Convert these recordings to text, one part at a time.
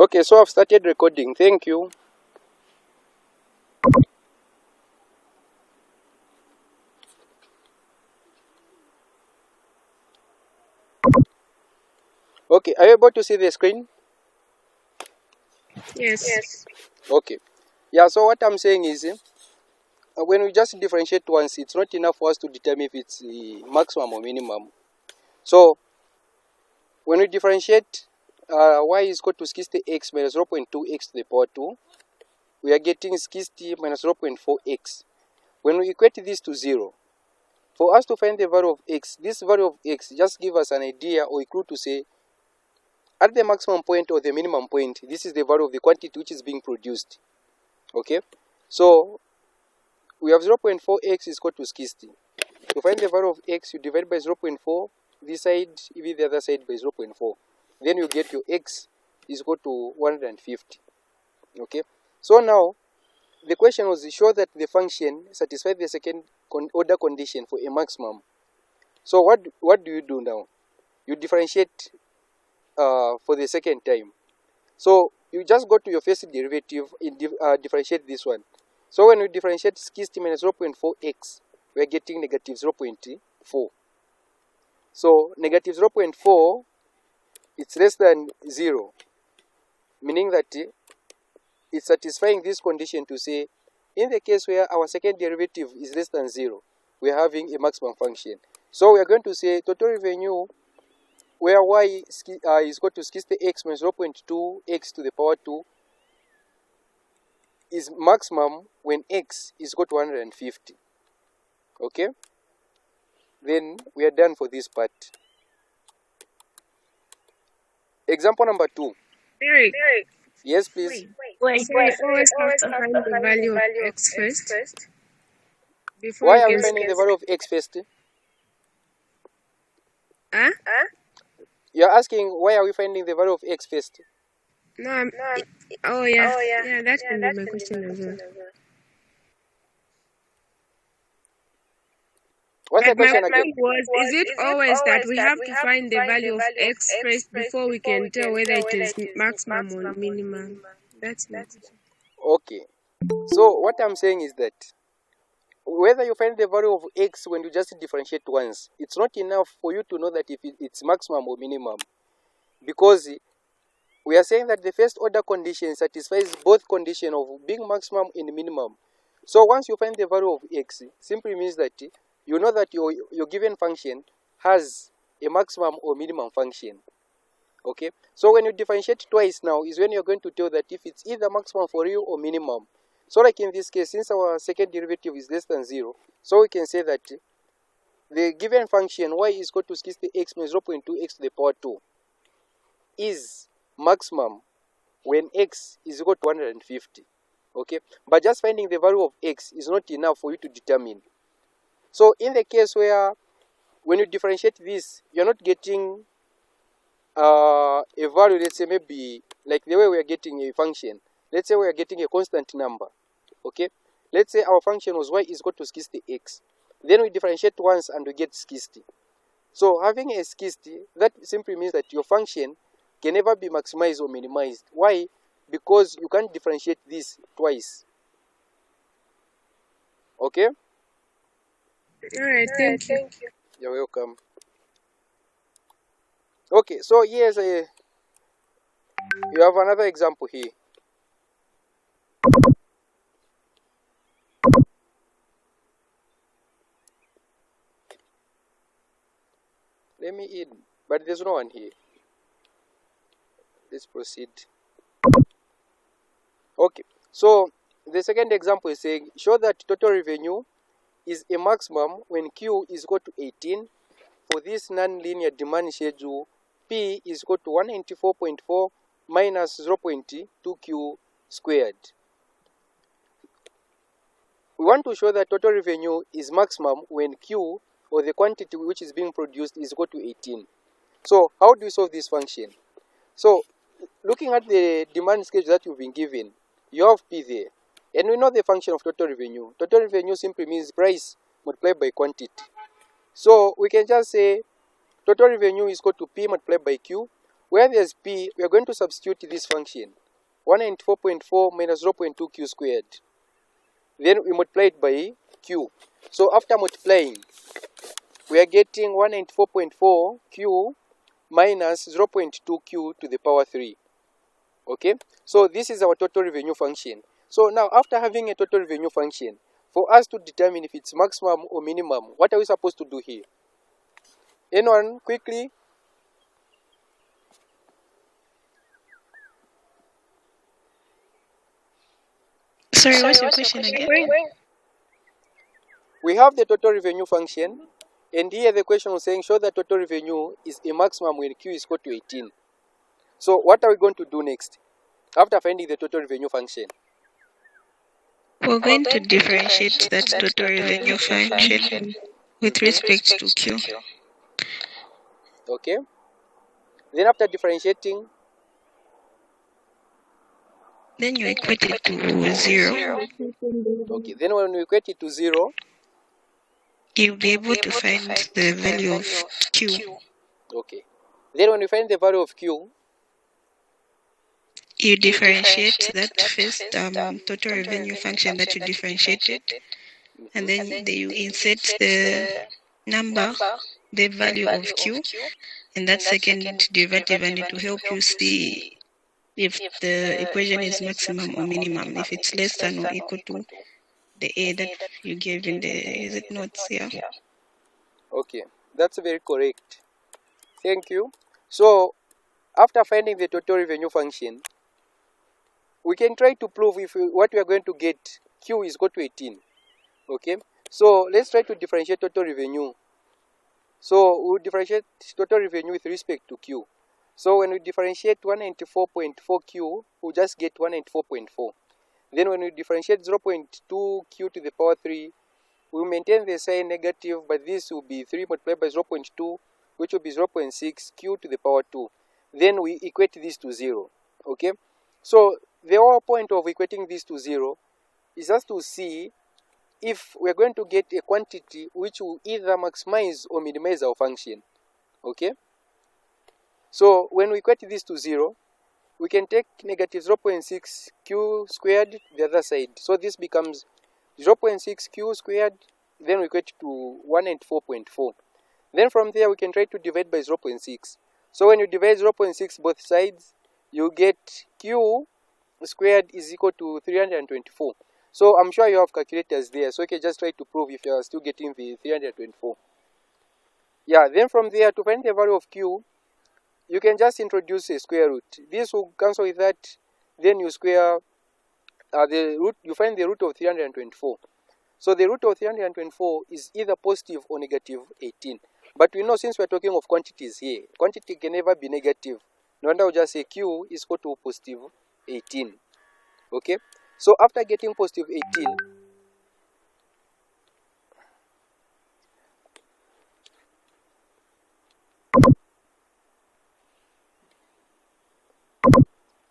Okay, so I've started recording. Thank you. Okay, are you able to see the screen? Yes. Okay. Yeah, so what I'm saying is, when we just differentiate once, it's not enough for us to determine if it's maximum or minimum. So, when we differentiate y is equal to 60x minus 0.2x to the power 2, we are getting 60 minus 0.4x. When we equate this to 0, for us to find the value of x, this value of x just give us an idea or a clue to say, at the maximum point or the minimum point, this is the value of the quantity which is being produced. Okay, so we have 0.4x is equal to 60. To find the value of x, you divide by 0.4, this side, even the other side by 0.4. Then you get your x is equal to 150. Okay, so now the question was show that the function satisfies the second order condition for a maximum. So what do you do now? You differentiate for the second time. So you just go to your first derivative and differentiate this one. So when we differentiate 60 minus 0.4x, we are getting negative 0.4. So negative 0.4, it's less than 0, meaning that it's satisfying this condition to say, in the case where our second derivative is less than 0, we are having a maximum function. So we are going to say total revenue where y is equal to 60x minus 0.2x to the power 2 is maximum when x is equal to 150. Okay, then we are done for this part. Example number 2. Eric, Yes, please. so we always have to find the value of x first before Why we are we can finding the value of x first? Huh? You're asking why are we finding the value of x first? No, oh yeah. Yeah, that can be my question as well. What's the But my question again? question was, is it always that we have to find the value of x first before we can tell whether it is maximum or minimum? That's my question. Okay. So what I'm saying is that whether you find the value of x when you just differentiate once, it's not enough for you to know that if it's maximum or minimum, because we are saying that the first order condition satisfies both conditions of being maximum and minimum. So once you find the value of x, simply means that you know that your given function has a maximum or minimum function. Okay, so when you differentiate twice now is when you're going to tell that if it's either maximum for you or minimum. So like in this case, since our second derivative is less than 0, so we can say that the given function y is equal to 60x minus 0.2x to the power 2 is maximum when x is equal to 150. Okay, but just finding the value of x is not enough for you to determine. So in the case where when you differentiate this, you're not getting a value, let's say maybe like the way we are getting a function. Let's say we are getting a constant number. Okay, let's say our function was y is equal to 60x. Then we differentiate once and we get 60. So having a 60, that simply means that your function can never be maximized or minimized. Why? Because you can't differentiate this twice. Okay? Alright, thank you. You're welcome. Okay, so here's you have another example here. Let me in, but there's no one here. Let's proceed. Okay, so the second example is saying show that total revenue is a maximum when Q is equal to 18 for this non-linear demand schedule. P is equal to 194.4 minus 0.2Q squared. We want to show that total revenue is maximum when Q, or the quantity which is being produced, is equal to 18. So how do you solve this function? So looking at the demand schedule that you've been given, you have P there. And we know the function of total revenue. Total revenue simply means price multiplied by quantity. So we can just say total revenue is equal to P multiplied by Q. Where there's P, we are going to substitute this function. 194.4 minus 0.2 Q squared. Then we multiply it by Q. So after multiplying, we are getting 194.4 Q minus 0.2 Q to the power 3. Okay, so this is our total revenue function. So now after having a total revenue function, for us to determine if it's maximum or minimum, what are we supposed to do here? Anyone quickly? Sorry, what's your question again? We have the total revenue function, and here the question was saying show that total revenue is a maximum when Q is equal to 18. So what are we going to do next after finding the total revenue function? We're going to differentiate that total revenue function with respect to Q. Okay. Then after differentiating, then you equate it to 0. Okay, then when we equate it to 0, you'll be able to find the value of Q. Okay. Then when we find the value of Q, you differentiate that first total revenue function that you differentiated, and then you insert the number, the value of Q, in that second derivative, and it will help you see if the equation is maximum or minimum, if it's less than or equal to the A that you gave in the, is it notes? Yeah. Okay, that's very correct. Thank you. So after finding the total revenue function, we can try to prove if what we are going to get, Q is equal to 18. Okay, so let's try to differentiate total revenue. So we'll differentiate total revenue with respect to Q. So when we differentiate 194.4 Q, we'll just get 194.4. Then when we differentiate 0.2 Q to the power 3, we'll maintain the sign negative, but this will be 3 multiplied by 0.2, which will be 0.6 Q to the power 2. Then we equate this to 0. Okay, so the whole point of equating this to 0 is just to see if we're going to get a quantity which will either maximize or minimize our function. Okay, so when we equate this to 0, we can take negative 0.6 Q squared the other side. So this becomes 0.6 Q squared, then we equate to 194.4. Then from there we can try to divide by 0.6. So when you divide 0.6 both sides, you get Q squared is equal to 324. So I'm sure you have calculators there, so you can just try to prove if you are still getting the 324. Yeah, then from there to find the value of Q, you can just introduce a square root. This will cancel with that, then you square the root, you find the root of 324. So the root of 324 is either positive or negative 18. But we know since we're talking of quantities here, quantity can never be negative. No wonder we'll just say Q is equal to positive 18. Okay, so after getting positive 18,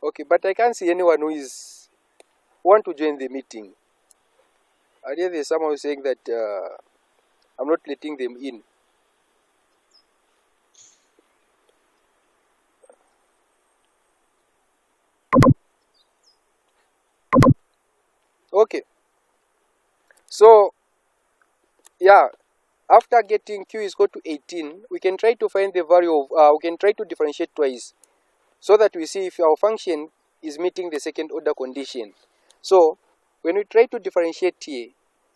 okay, but I can't see anyone who is want to join the meeting. I hear there's someone who's saying that I'm not letting them in. Okay, so yeah, after getting Q is equal to 18, we can try to find the value of, we can try to differentiate twice so that we see if our function is meeting the second order condition. So when we try to differentiate here,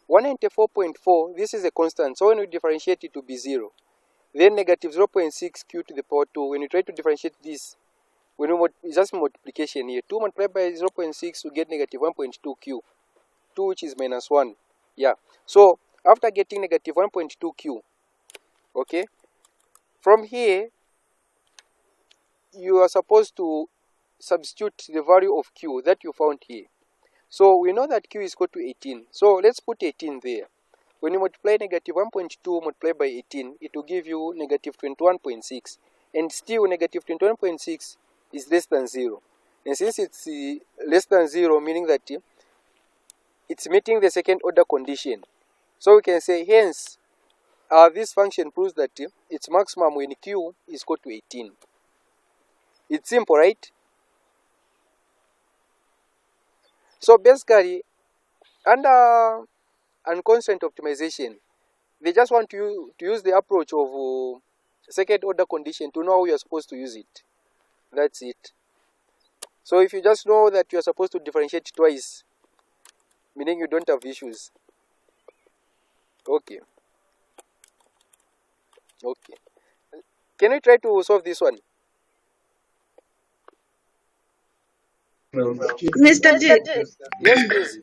194.4, this is a constant, so when we differentiate it to be 0. Then negative 0.6 Q to the power 2, when we try to differentiate this, when we it's just multiplication here, 2 multiplied by 0.6, we get negative 1.2 Q, 2 which is minus 1. Yeah, so after getting negative 1.2 Q, okay, from here, you are supposed to substitute the value of Q that you found here. So we know that Q is equal to 18. So let's put 18 there. When you multiply negative 1.2 multiplied by 18, it will give you negative 21.6. and still negative 21.6 is less than 0. And since it's less than 0, meaning that it's meeting the second order condition. So we can say, hence, this function proves that its maximum when q is equal to 18. It's simple, right? So basically, under unconstrained optimization, they just want you to use the approach of second order condition to know how you are supposed to use it. That's it. So if you just know that you are supposed to differentiate twice, meaning you don't have issues. Okay. Can we try to solve this one? Mr. J, Yes, please.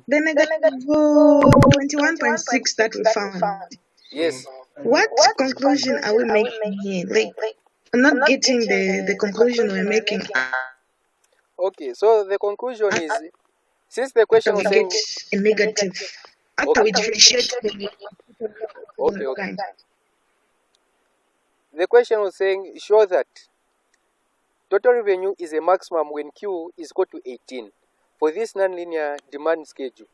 the negative 21.6 that we found, Yes. what conclusion are we making here? Like, I'm not getting the conclusion we're making Okay, so the conclusion is, since the question after was we saying, get a negative, after we differentiate okay, kind. the question was saying, show that total revenue is a maximum when Q is equal to 18 for this nonlinear demand schedule.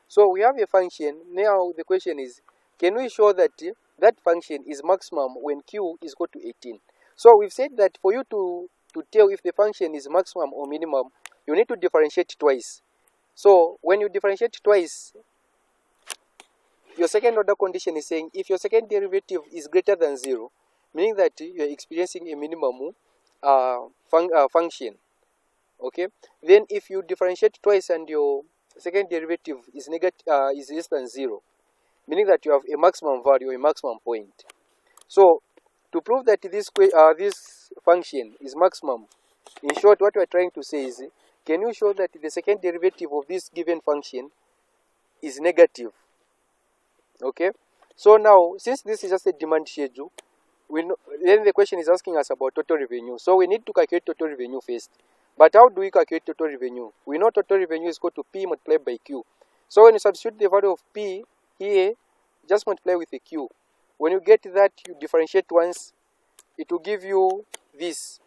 So we have a function. Now the question is, can we show that that function is maximum when Q is equal to 18? So we've said that for you to tell if the function is maximum or minimum, you need to differentiate twice. So when you differentiate twice, your second order condition is saying if your second derivative is greater than 0, meaning that you are experiencing a minimum function. Okay, then if you differentiate twice and your second derivative is is less than 0, meaning that you have a maximum value, a maximum point. So to prove that this function is maximum, in short, what we are trying to say is, can you show that the second derivative of this given function is negative? Okay, so now since this is just a demand schedule, then the question is asking us about total revenue. So we need to calculate total revenue first. But how do we calculate total revenue? We know total revenue is equal to P multiplied by Q. So when you substitute the value of P here, just multiply with a Q. When you get that, you differentiate once, it will give you this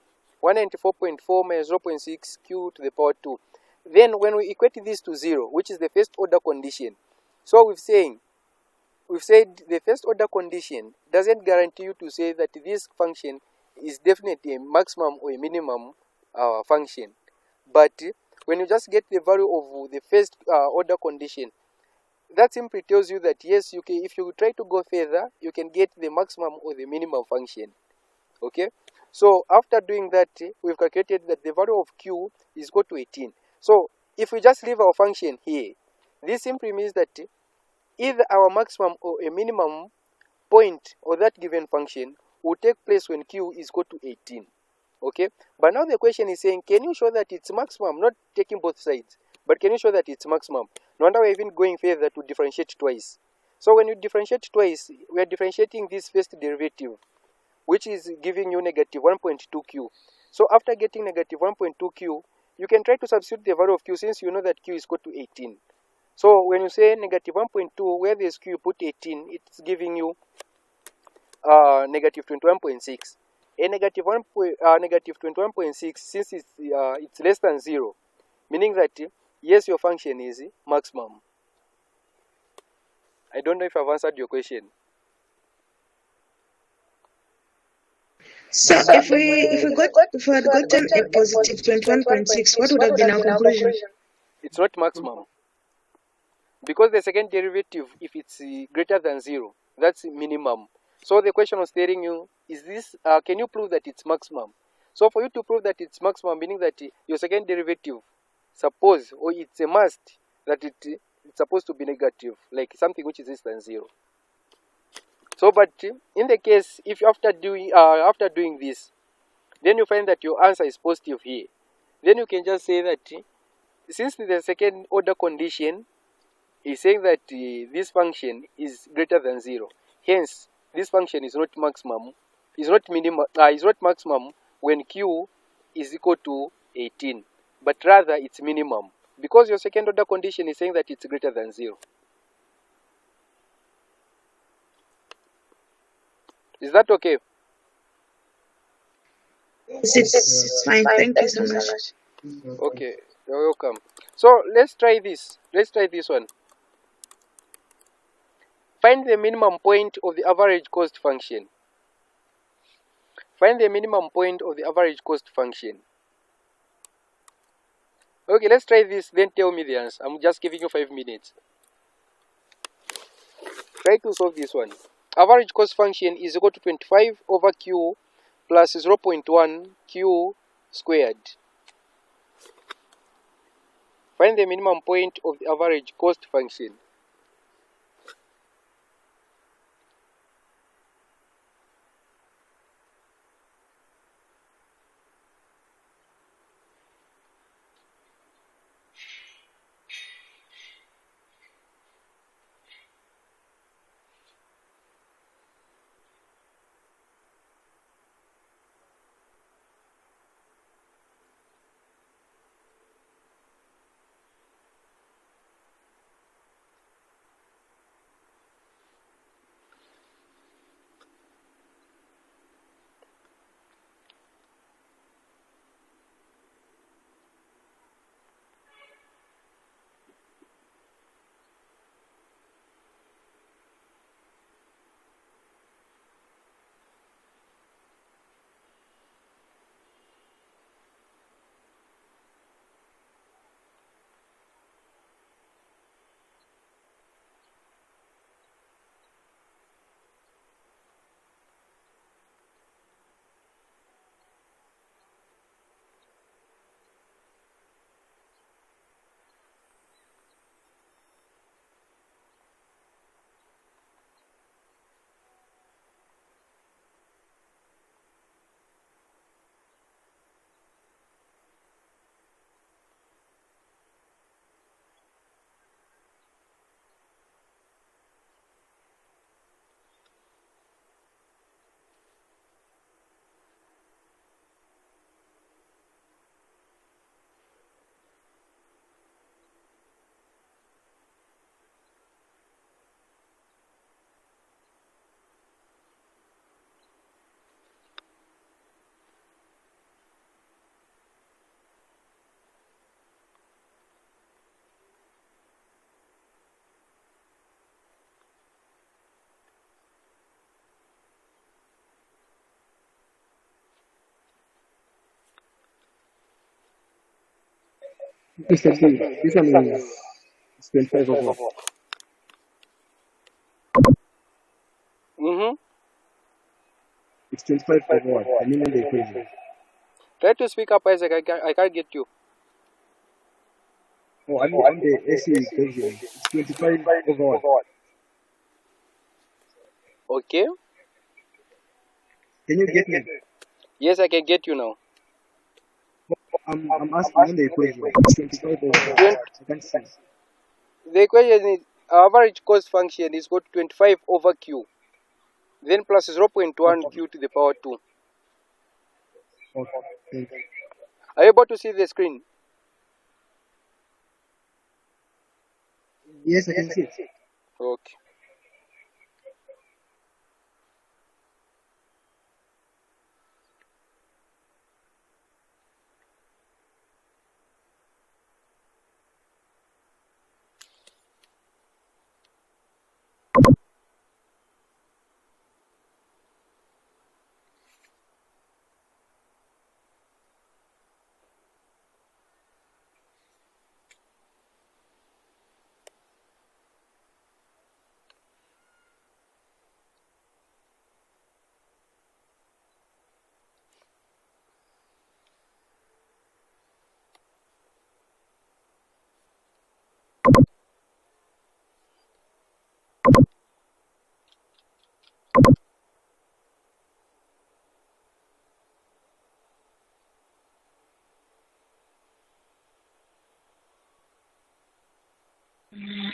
194.4 minus 0.6 Q to the power 2. Then when we equate this to 0, which is the first order condition, so we've said the first order condition doesn't guarantee you to say that this function is definitely a maximum or a minimum function. But when you just get the value of the first order condition, that simply tells you that yes, you can, if you try to go further, you can get the maximum or the minimum function. Okay, so after doing that, we've calculated that the value of Q is equal to 18. So if we just leave our function here, this simply means that either our maximum or a minimum point or that given function will take place when Q is equal to 18. Okay, but now the question is saying, can you show that it's maximum, not taking both sides, but can you show that it's maximum? No wonder we're even going further to differentiate twice. So when you differentiate twice, we are differentiating this first derivative, which is giving you negative 1.2Q. So after getting negative 1.2Q, you can try to substitute the value of Q since you know that Q is equal to 18. So when you say negative 1.2, where there's Q, you put 18, it's giving you negative 21.6. A negative 21.6, since it's less than 0, meaning that yes, your function is maximum. I don't know if I've answered your question. So if we had gotten a positive 21.6, what would have been our conclusion? It's not maximum, because the second derivative, if it's greater than 0, that's minimum. So the question was telling you, is this can you prove that it's maximum? So for you to prove that it's maximum, meaning that your second derivative, suppose, or it's a must that it's supposed to be negative, like something which is less than 0. So but in the case, if after doing this, then you find that your answer is positive here, then you can just say that since the second order condition is saying that this function is greater than 0, hence this function is not maximum, is not maximum when Q is equal to 18, but rather it's minimum, because your second order condition is saying that it's greater than 0. Is that okay? It's fine. Thank you so much. Okay, you're welcome. So let's try this. Let's try this one. Find the minimum point of the average cost function. Find the minimum point of the average cost function. Okay, let's try this, then tell me the answer. I'm just giving you 5 minutes. Try to solve this one. Average cost function is equal to 25 over q plus 0.1 q squared. Find the minimum point of the average cost function. Mr. B, this one is 25 of what? Mm-hmm. It's 25 of what? I mean in the equation. Try to speak up, Isaac. I can't get you. Oh, I mean on the AC equation. It's 25 over what? Okay. Can you get me? Yes, I can get you now. I'm asking on the equation. It's 25 over what? I can't see. The equation is average cost function is equal to 25 over q, then plus 0.1 Okay. q to the power 2. Okay. Thank you. Are you able to see the screen? Yes, I can see it. Okay.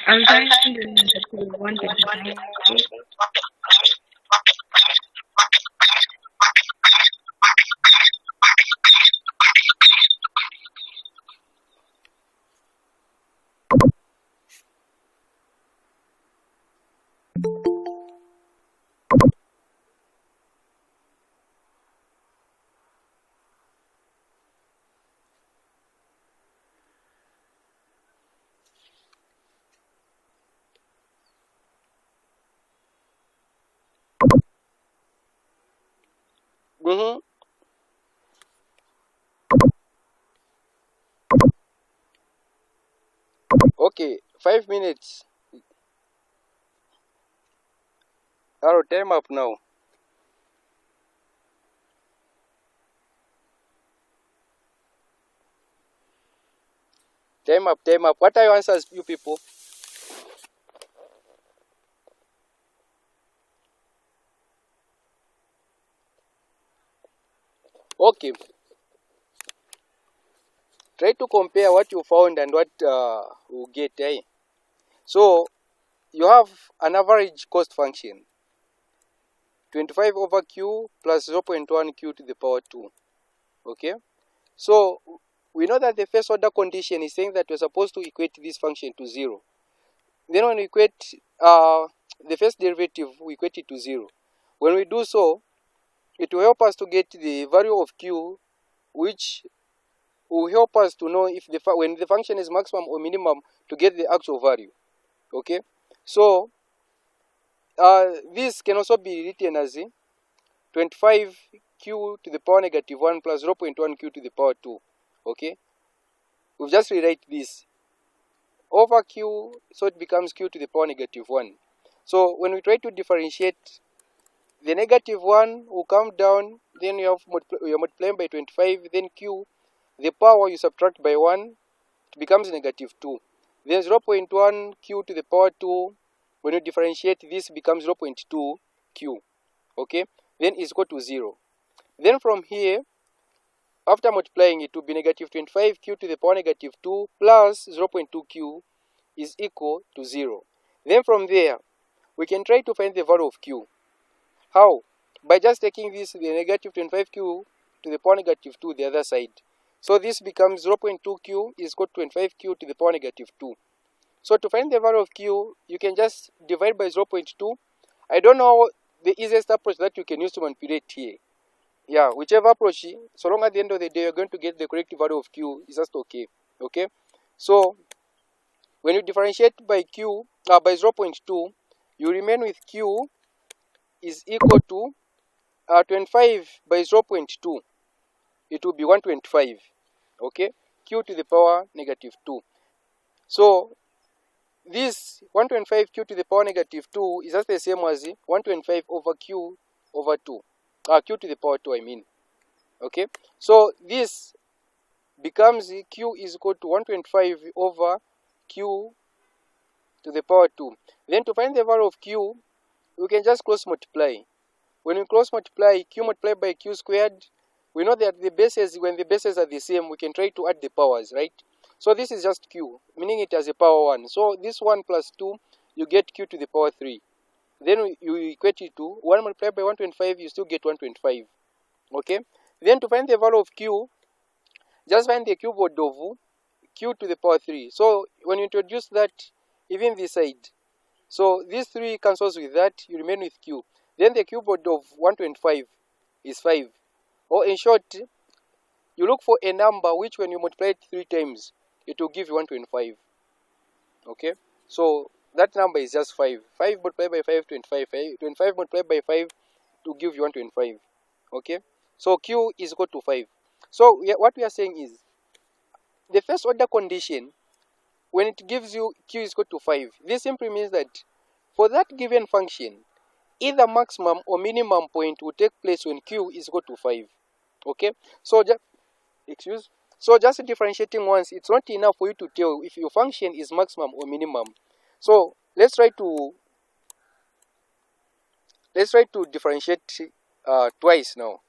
I'll join the 125. Okay, 5 minutes. Arrow, time up now. Time up, time up. What are your answers, you people? Okay. Try to compare what you found and what you get. Eh? So, you have an average cost function. 25 over q plus 0.1 q to the power 2. Okay? So, we know that the first order condition is saying that we're supposed to equate this function to 0. Then when we equate the first derivative, we equate it to 0. When we do so, it will help us to get the value of q, which will help us to know if when the function is maximum or minimum to get the actual value. Okay? So, this can also be written as 25 q to the power negative 1 plus 0.1 q to the power 2. Okay? We'll just rewrite this over q, so it becomes q to the power negative 1. So when we try to differentiate, the negative 1 will come down, then you're multiplying by 25, then q, the power you subtract by 1, it becomes negative 2. Then 0.1 q to the power 2, when you differentiate, this becomes 0.2 q. Okay? Then it's equal to 0. Then from here, after multiplying, it will be negative 25 q to the power negative 2 plus 0.2 q is equal to 0. Then from there, we can try to find the value of q. How? By just taking this, the negative 25q to the power negative 2 the other side. So this becomes 0.2q is equal to 25q to the power negative 2. So to find the value of q, you can just divide by 0.2. I don't know the easiest approach that you can use to manipulate here. Yeah, whichever approach, so long at the end of the day, you're going to get the correct value of q, is just okay. Okay? So when you differentiate by q, by 0.2, you remain with q is equal to 25 by 0.2. It will be 125. Okay? Q to the power negative 2. So this 125 q to the power negative 2 is just the same as 125 over q over 2. Q to the power 2, I mean. Okay? So this becomes q is equal to 125 over q to the power 2. Then to find the value of q, we can just cross multiply. When we cross multiply, q multiplied by q squared, we know that the bases, when the bases are the same, we can try to add the powers, right? So this is just q, meaning it has a power 1. So this 1 plus 2, you get q to the power 3. Then you equate it to 1 multiplied by 125, you still get 125. Okay? Then to find the value of q, just find the cube root of q to the power 3. So when you introduce that, even this side, so this 3 cancels with that, you remain with q. Then the cube root of 125 is 5. Or in short, you look for a number which when you multiply it 3 times, it will give you 125. Okay? So that number is just 5. 5 multiplied by 5, 25. 25 multiplied by 5 to give you 125. Okay? So q is equal to 5. So what we are saying is, the first order condition, when it gives you q is equal to 5, this simply means that for that given function, either maximum or minimum point will take place when q is equal to 5. Okay? So just differentiating once, it's not enough for you to tell if your function is maximum or minimum. So let's try to differentiate twice now.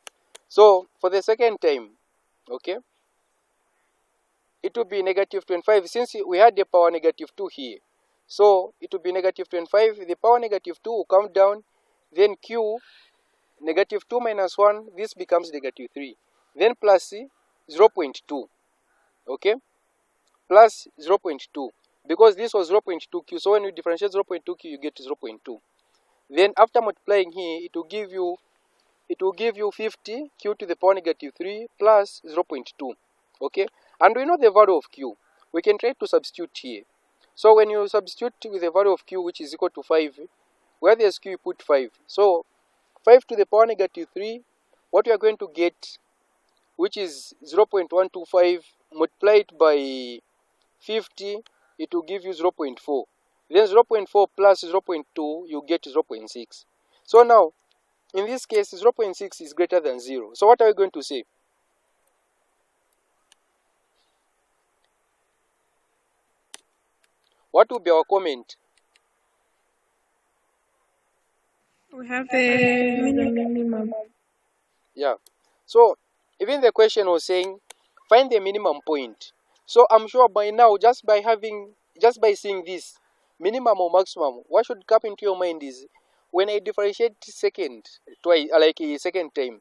So for the second time, okay, it will be negative 25 since we had the power negative 2 here. So it will be negative 25. The power negative 2 will come down. Then q, negative 2 minus 1, this becomes negative 3. Then plus 0.2. Okay? Plus 0.2. Because this was 0.2q. So when you differentiate 0.2q, you get 0.2. Then after multiplying here, it will give you 50 q to the power negative 3 plus 0.2. Okay? And we know the value of q. We can try to substitute here. So when you substitute with the value of q, which is equal to 5, where there's q, you put 5. So 5 to the power negative 3, what we are going to get, which is 0.125 multiplied by 50, it will give you 0.4. Then 0.4 plus 0.2, you get 0.6. So now, in this case, 0.6 is greater than 0. So what are we going to say? What will be our comment? We have the minimum. Yeah. So even the question was saying, find the minimum point. So I'm sure by now, just by seeing this, minimum or maximum, what should come into your mind is, when I differentiate twice, like a second time,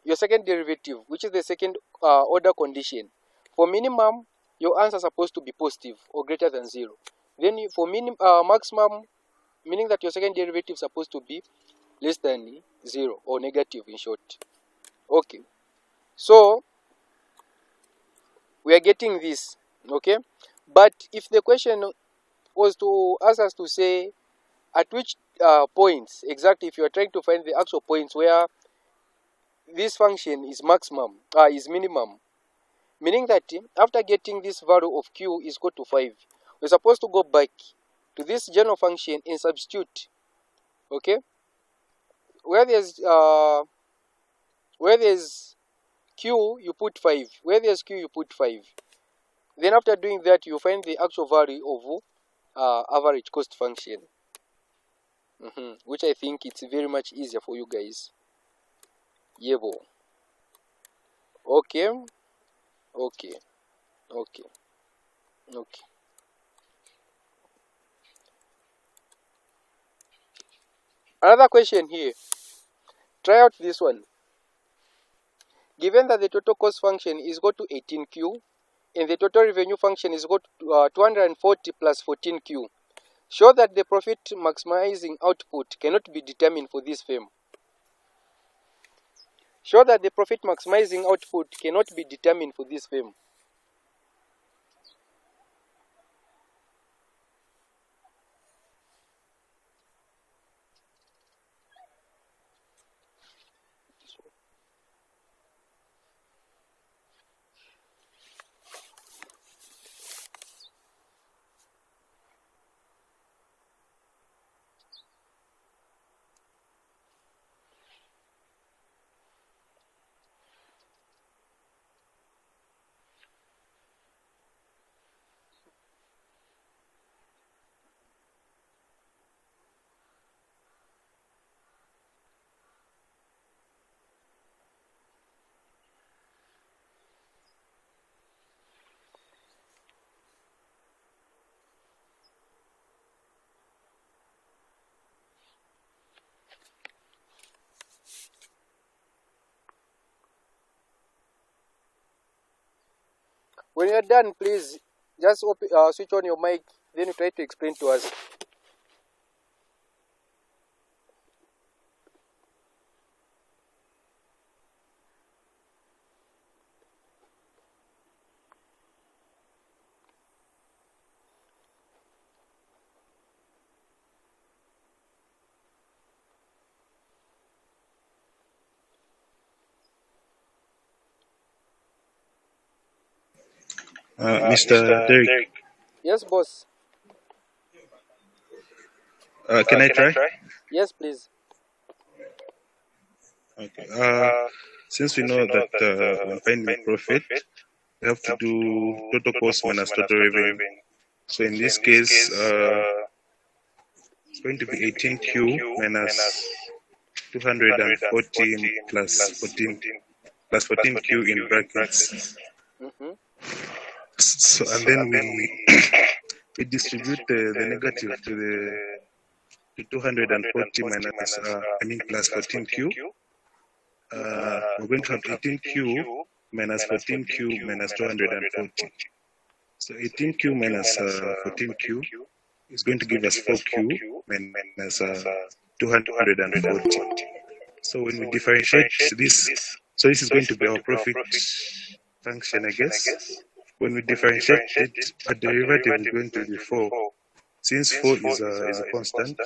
your second derivative, which is the second order condition, for minimum, your answer is supposed to be positive or greater than 0. Then for maximum, meaning that your second derivative is supposed to be less than 0 or negative, in short. Okay, so we are getting this. Okay, but if the question was to ask us to say at which points exactly, if you are trying to find the actual points where this function is is minimum, meaning that after getting this value of q is equal to 5, we're supposed to go back to this general function and substitute. Okay, where there's q, you put 5. Where there's q, you put 5. Then after doing that, you find the actual value of average cost function, which I think it's very much easier for you guys. Yebo. Okay. Okay. Okay. Okay. Another question here. Try out this one. Given that the total cost function is equal to 18q and the total revenue function is equal to 240 plus 14q, show that the profit maximizing output cannot be determined for this firm. Show that the profit maximizing output cannot be determined for this firm. When you're done, please just switch on your mic, then you try to explain to us. Mr. Derek, Yes, boss. can I try? Yes, please. Okay. Since we know that when finding profit, we have to do total cost minus total revenue. So in this case, it's going to be 18Q minus 214 plus 14Q in brackets. So and then we distribute the negative to the 240 minus plus 14Q. We're going to have 18Q minus 14Q minus 240. So 18Q minus 14Q is going to give us 4Q minus 240. So when we differentiate this, so this is going to be our profit function, I guess. When we differentiate it, a derivative is going to be 4. Since 4 is a constant,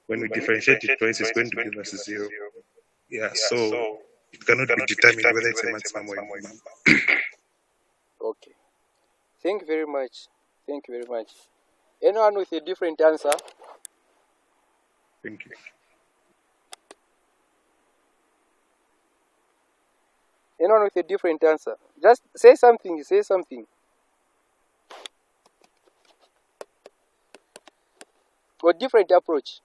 when we differentiate it twice, it's going to give us 0. Yeah, so it cannot be determined whether it's a maximum or a minimum. Okay. Thank you very much. Thank you very much. Anyone with a different answer? Thank you. Anyone with a different answer? Just say something, say something. Or different approach.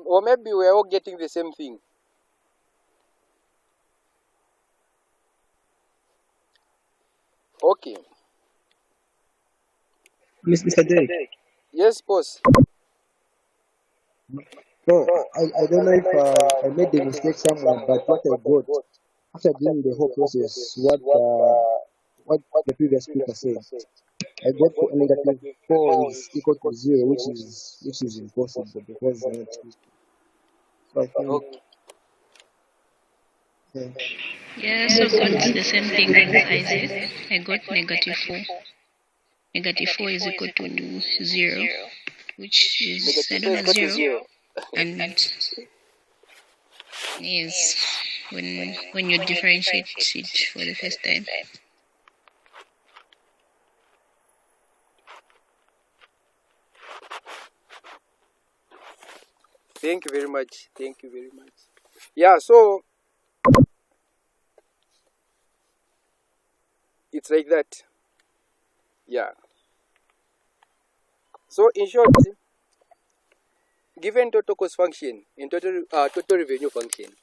Or maybe we're all getting the same thing. Okay. Mr. Derek. Yes, boss. So I don't know if I made the mistake somewhere, but what I got after doing the whole process, what the previous speaker said, I got -4 is equal to 0, which is impossible because it's not equal. So I think Okay. Yeah, I also got the same thing as Isaac. I got -4. -4 is equal to 0, which is, I don't know, 0. And is when you differentiate it for the first time. Thank you very much. Thank you very much. Yeah, so it's like that. Yeah. So in short, given total cost function and total revenue function,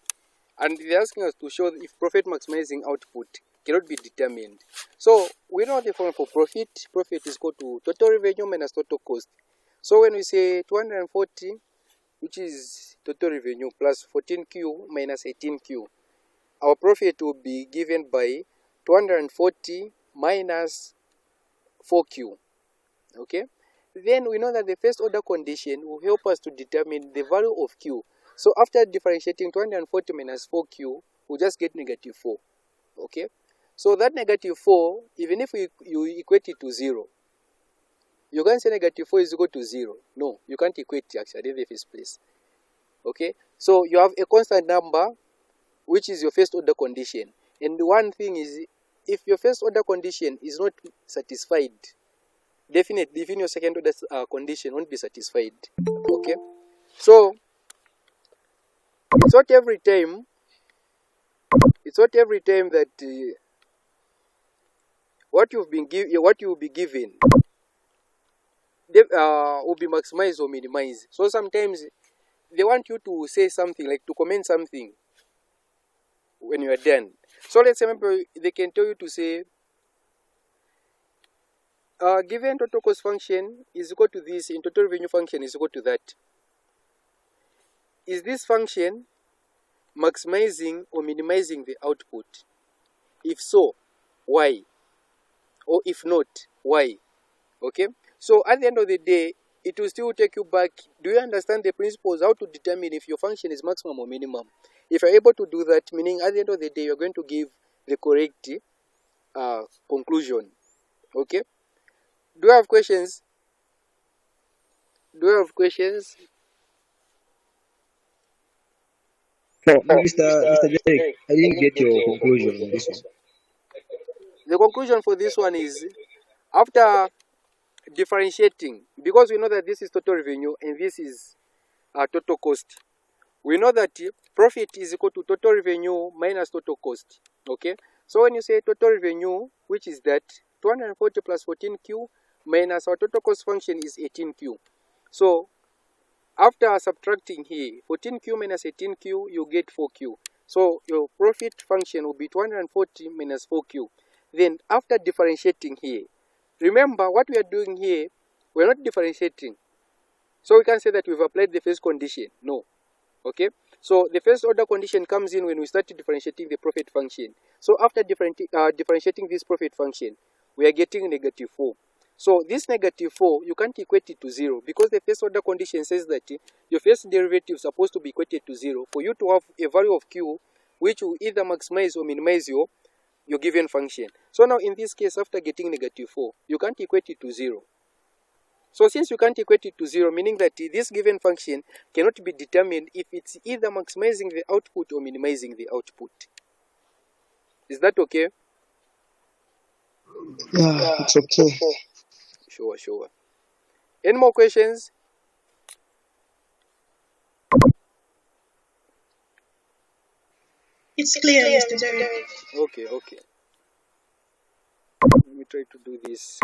and they're asking us to show if profit maximizing output cannot be determined. So we know the formula for profit. Profit is equal to total revenue minus total cost. So when we say 240, which is total revenue, plus 14Q minus 18Q, our profit will be given by 240 minus 4Q. Okay? Then we know that the first order condition will help us to determine the value of Q. So after differentiating 240 minus 4Q, we'll just get -4. Okay? So that -4, even if you equate it to 0, you can't say -4 is equal to 0. No, you can't equate it actually in the first place. Okay? So you have a constant number, which is your first order condition. And the one thing is, if your first order condition is not satisfied, definitely even your second order condition won't be satisfied. Okay? So it's not every time that what you'll be given will be maximized or minimized. So sometimes they want you to say something, like to comment something when you are done. So let's say maybe they can tell you to say, given total cost function is equal to this and total revenue function is equal to that. Is this function maximizing or minimizing the output? If so, why? Or if not, why? Okay? So at the end of the day, it will still take you back. Do you understand the principles how to determine if your function is maximum or minimum? If you're able to do that, meaning at the end of the day, you're going to give the correct conclusion. Okay? Do you have questions? Do you have questions? so Mr. Derek, I didn't get your conclusion on this one. The conclusion for this one is, after differentiating, because we know that this is total revenue and this is total cost, we know that profit is equal to total revenue minus total cost. Okay? So when you say total revenue, which is that 240 plus 14Q minus our total cost function is 18Q. So after subtracting here, 14Q minus 18Q, you get 4Q. So your profit function will be 240 minus 4Q. Then after differentiating here, remember what we are doing here, we're not differentiating. So we can't say that we've applied the first condition. No. Okay? So the first order condition comes in when we start differentiating the profit function. So after differentiating this profit function, we are getting negative 4. So this negative 4, you can't equate it to 0 because the first order condition says that your first derivative is supposed to be equated to 0 for you to have a value of q which will either maximize or minimize your given function. So now in this case, after getting negative 4, you can't equate it to 0. So since you can't equate it to 0, meaning that this given function cannot be determined if it's either maximizing the output or minimizing the output. Is that okay? Yeah, it's okay. Sure. Any more questions? It's clear, Mr. Derek. Okay. Let me try to do this.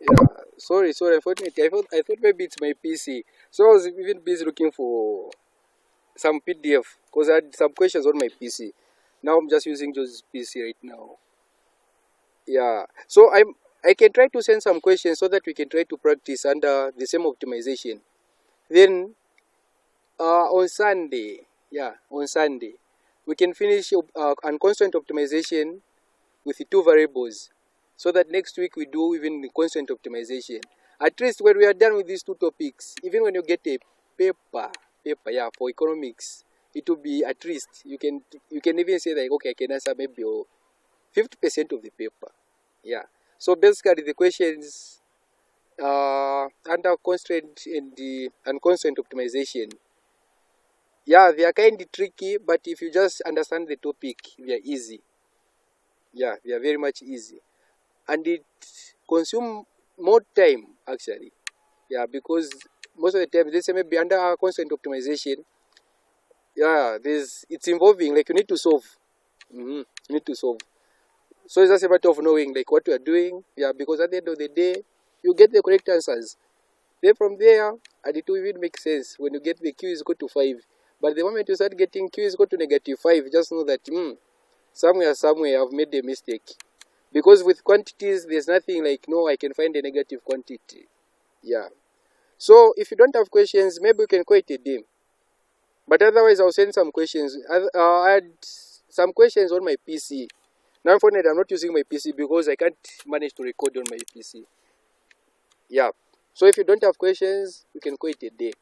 Yeah, sorry. Unfortunately, I thought maybe it's my PC. So I was even busy looking for some PDF because I had some questions on my PC. Now I'm just using just PC right now. Yeah. So I can try to send some questions so that we can try to practice under the same optimization. Then on Sunday, we can finish unconstrained optimization with the two variables, so that next week we do even the constant optimization. At least when we are done with these two topics, even when you get a paper, for economics, it will be at least you can even say like, okay, I can answer maybe 50% of the paper. Yeah. So basically the questions under constraint and the unconstrained optimization, yeah, they are kind of tricky, but if you just understand the topic, they are easy. Yeah, they are very much easy, and it consume more time actually. Yeah, because most of the time, let's say maybe under our constant optimization, yeah, it's involving like you need to solve. You need to solve. So it's just a matter of knowing like what you are doing. Yeah, because at the end of the day, you get the correct answers. Then from there, and it will even make sense when you get the q is equal to 5. But the moment you start getting q is equal to negative 5, just know that somewhere I've made a mistake. Because with quantities, there's nothing like, no, I can find a negative quantity. Yeah. So if you don't have questions, maybe we can quit a day. But otherwise, I'll send some questions. I had some questions on my PC. Now, unfortunately, I'm not using my PC because I can't manage to record on my PC. Yeah. So if you don't have questions, you can quit a day.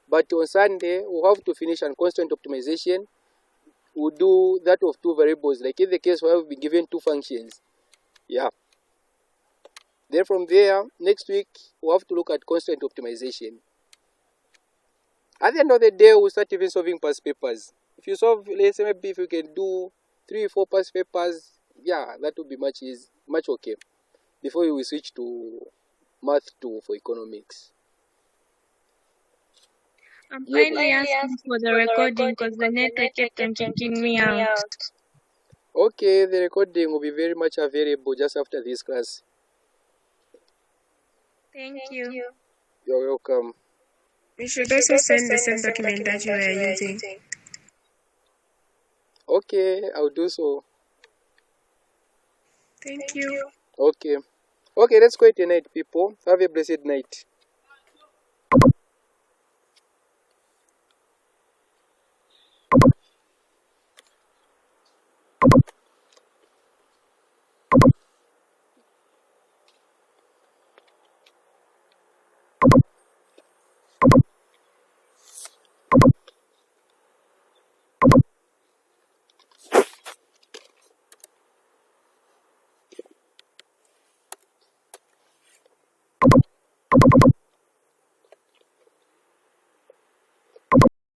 But on Sunday, we'll have to finish on constant optimization. We'll do that of two variables. Like in the case where we've been given two functions. Yeah. Then from there, next week, we'll have to look at constant optimization. At the end of the day, we'll start even solving past papers. If you solve, let's say maybe if you can do 3-4 past papers, yeah, that would be much okay. Before you will switch to math 2 for economics. I'm finally asking for the recording because the network kept on kicking me out. Okay, the recording will be very much available just after this class. Thank you. You're welcome. You should also send the same document that you are using. Okay, I'll do so. Thank you. Okay. Okay, let's go tonight, people. Have a blessed night.